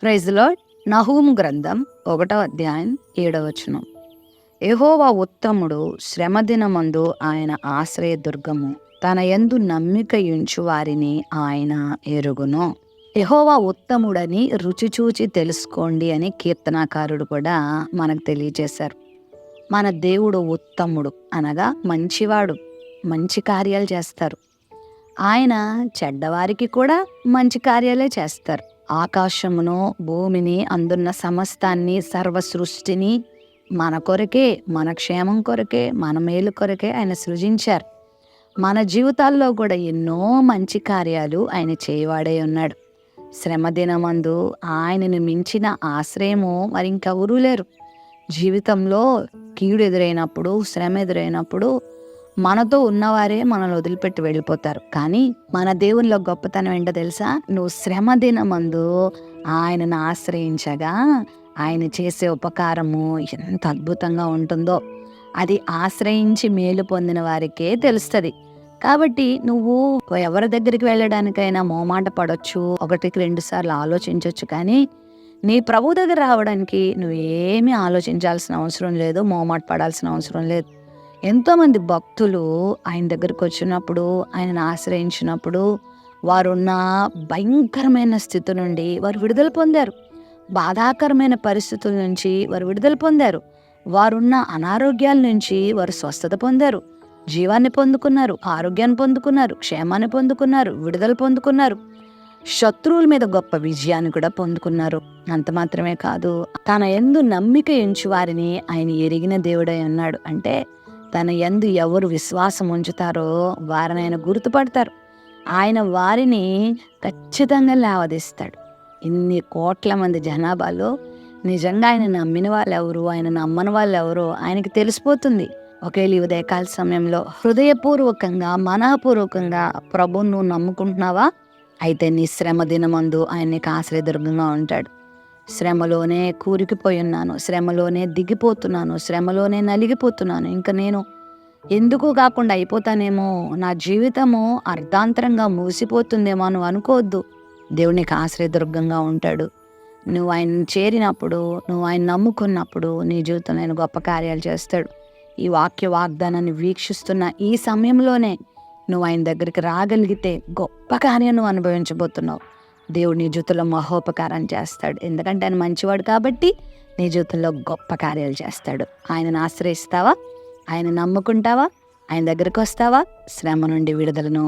Praise the lord. నహూము గ్రంథం 1వ అధ్యాయం 7వ వచనం. యెహోవా ఉత్తముడు, శ్రమదినమందు ఆయన ఆశ్రయదుర్గము, తన యందు నమ్మికయుంచు వారిని ఆయన ఎరుగును. యెహోవా ఉత్తముడని రుచి చూచి తెలుసుకోండి అని కీర్తనాకారుడు కూడా మనకు తెలియజేశారు. మన దేవుడు ఉత్తముడు అనగా మంచివాడు, మంచి కార్యాలు చేస్తారు. ఆయన చెడ్డవారికి కూడా మంచి కార్యాలే చేస్తారు. ఆకాశమును, భూమిని, అందున్న సమస్తాన్ని, సర్వ సృష్టిని మన కొరకే, మన క్షేమం కొరకే, మన మేలు కొరకే ఆయన సృజించారు. మన జీవితాల్లో కూడా ఎన్నో మంచి కార్యాలు ఆయన చేయవాడే ఉన్నాడు. శ్రమ దినమందు ఆయనను మించిన ఆశ్రయము మరి ఇంకెవరూ లేరు. జీవితంలో కీడు ఎదురైనప్పుడు, శ్రమ ఎదురైనప్పుడు మనతో ఉన్నవారే మనల్ని వదిలిపెట్టి వెళ్ళిపోతారు. కానీ మన దేవునిలో గొప్పతనం ఏంటో తెలుసా? నువ్వు శ్రమ దినమందు ఆయనను ఆశ్రయించగా ఆయన చేసే ఉపకారము ఎంత అద్భుతంగా ఉంటుందో అది ఆశ్రయించి మేలు పొందిన వారికే తెలుస్తుంది. కాబట్టి నువ్వు ఎవరి దగ్గరికి వెళ్ళడానికైనా మోమాట పడవచ్చు, 1-2 సార్లు ఆలోచించవచ్చు. కానీ నీ ప్రభు దగ్గర రావడానికి నువ్వు ఏమీ ఆలోచించాల్సిన అవసరం లేదు, మోమాట పడాల్సిన అవసరం లేదు. ఎంతోమంది భక్తులు ఆయన దగ్గరికి వచ్చినప్పుడు, ఆయనను ఆశ్రయించినప్పుడు వారున్న భయంకరమైన స్థితి నుండి వారు విడుదల పొందారు. బాధాకరమైన పరిస్థితుల నుంచి వారు విడుదల పొందారు. వారున్న అనారోగ్యాల నుంచి వారు స్వస్థత పొందారు. జీవాన్ని పొందుకున్నారు, ఆరోగ్యాన్ని పొందుకున్నారు, క్షేమాన్ని పొందుకున్నారు, విడుదల పొందుకున్నారు. శత్రువుల మీద గొప్ప విజయాన్ని కూడా పొందుకున్నారు. అంత మాత్రమే కాదు, తన యందు నమ్మిక ఉంచు వారిని ఆయన ఎరిగిన దేవుడై ఉన్నాడు. అంటే తన యందు ఎవరు విశ్వాసం ఉంచుతారో వారిని ఆయన గుర్తుపడతారు. ఆయన వారిని ఖచ్చితంగా లేవదీస్తాడు. ఇన్ని కోట్ల మంది జనాభాలో నిజంగా ఆయన నమ్మిన వాళ్ళు ఎవరు, ఆయన నమ్మని వాళ్ళు ఎవరో ఆయనకి తెలిసిపోతుంది. ఒకేళ ఈ ఉదయకాల సమయంలో హృదయపూర్వకంగా, మనఃపూర్వకంగా ప్రభువును నువ్వు నమ్ముకుంటున్నావా? అయితే నీ శ్రమ దినమందు ఆయన నీకు ఆశ్రయదుర్గంగా ఉంటాడు. శ్రమలోనే కూరికిపోయి ఉన్నాను, శ్రమలోనే దిగిపోతున్నాను, శ్రమలోనే నలిగిపోతున్నాను, ఇంకా నేను ఎందుకు కాకుండా అయిపోతానేమో, నా జీవితము అర్ధాంతరంగా మూసిపోతుందేమో నువ్వు అనుకోవద్దు. దేవుడు నీకు ఆశ్రయదుర్గంగా ఉంటాడు. నువ్వు ఆయన చేరినప్పుడు, నువ్వు ఆయన నమ్ముకున్నప్పుడు నీ జీవితంలో ఆయన గొప్ప కార్యాలు చేస్తాడు. ఈ వాగ్దానాన్ని వీక్షిస్తున్న ఈ సమయంలోనే నువ్వు ఆయన దగ్గరికి రాగలిగితే గొప్ప కార్యం నువ్వు అనుభవించబోతున్నావు. దేవుడు నీ జీవితంలో మహోపకారం చేస్తాడు. ఎందుకంటే ఆయన మంచివాడు కాబట్టి నీ జీవితంలో గొప్ప కార్యాలు చేస్తాడు. ఆయనను ఆశ్రయిస్తావా? ఆయన నమ్ముకుంటావా? ఆయన దగ్గరికి వస్తావా? శ్రమ నుండి విడుదలను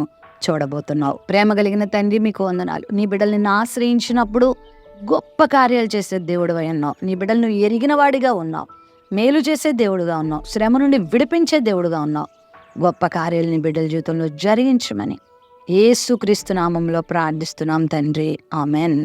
చూడబోతున్నావు. ప్రేమ కలిగిన తండ్రి, మీకు వందనాలు. నీ బిడ్డలు నిన్ను ఆశ్రయించినప్పుడు గొప్ప కార్యాలు చేసే దేవుడు అయి ఉన్నావు. నీ బిడ్డలు నువ్వు ఎరిగిన వాడిగా ఉన్నావు, మేలు చేసే దేవుడుగా ఉన్నావు, శ్రమ నుండి విడిపించే దేవుడుగా ఉన్నావు. గొప్ప కార్యాలు నీ బిడ్డల జీవితంలో జరిగించమని యేసుక్రీస్తు నామంలో ప్రార్థిస్తున్నాం తండ్రి. ఆమెన్.